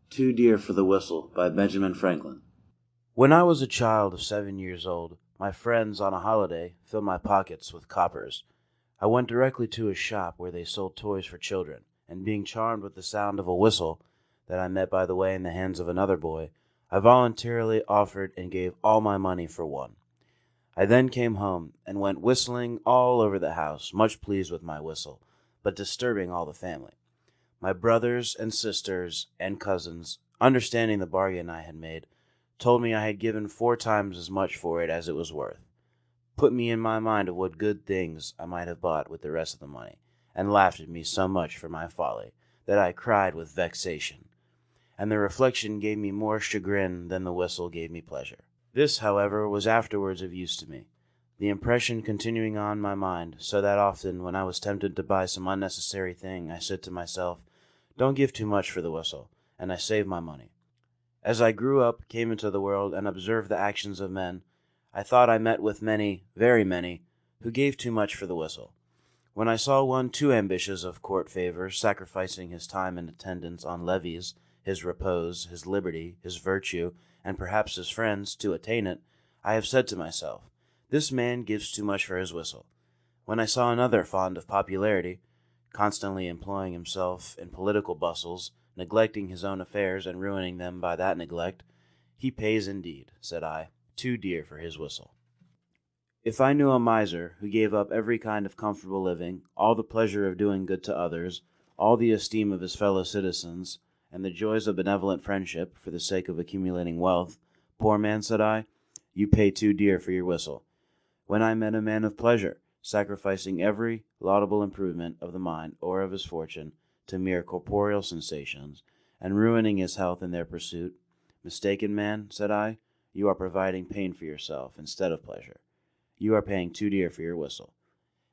Too Dear for the Whistle by Benjamin Franklin. When I was a child of 7 years old, my friends on a holiday filled my pockets with coppers. I went directly to a shop where they sold toys for children, and being charmed with the sound of a whistle that I met by the way in the hands of another boy, I voluntarily offered and gave all my money for one. I then came home and went whistling all over the house, much pleased with my whistle, but disturbing all the family. My brothers and sisters and cousins, understanding the bargain I had made, told me I had given 4 times as much for it as it was worth, put me in my mind of what good things I might have bought with the rest of the money, and laughed at me so much for my folly that I cried with vexation, and the reflection gave me more chagrin than the whistle gave me pleasure. This, however, was afterwards of use to me, the impression continuing on my mind, so that often, when I was tempted to buy some unnecessary thing, I said to myself, "Don't give too much for the whistle," and I saved my money. As I grew up, came into the world, and observed the actions of men, I thought I met with many, very many, who gave too much for the whistle. When I saw one too ambitious of court favor, sacrificing his time and attendance on levees, his repose, his liberty, his virtue, and perhaps his friends, to attain it, I have said to myself, "This man gives too much for his whistle." When I saw another fond of popularity, constantly employing himself in political bustles, neglecting his own affairs and ruining them by that neglect, "He pays indeed," said I, "too dear for his whistle." If I knew a miser who gave up every kind of comfortable living, all the pleasure of doing good to others, all the esteem of his fellow citizens, and the joys of benevolent friendship for the sake of accumulating wealth, "Poor man," said I, "you pay too dear for your whistle." When I met a man of pleasure, sacrificing every laudable improvement of the mind or of his fortune to mere corporeal sensations, and ruining his health in their pursuit, "Mistaken man," said I, "you are providing pain for yourself instead of pleasure. You are paying too dear for your whistle."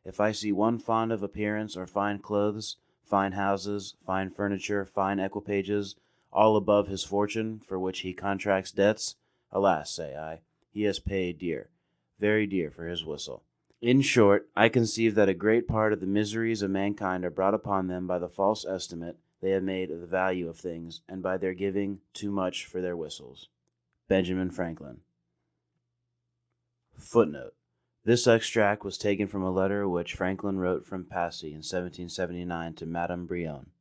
If I see one fond of appearance or fine clothes, fine houses, fine furniture, fine equipages, all above his fortune, for which he contracts debts, alas, say I, he has paid dear, very dear for his whistle. In short, I conceive that a great part of the miseries of mankind are brought upon them by the false estimate they have made of the value of things, and by their giving too much for their whistles. Benjamin Franklin. Footnote. This extract was taken from a letter which Franklin wrote from Passy in 1779 to Madame Brionne.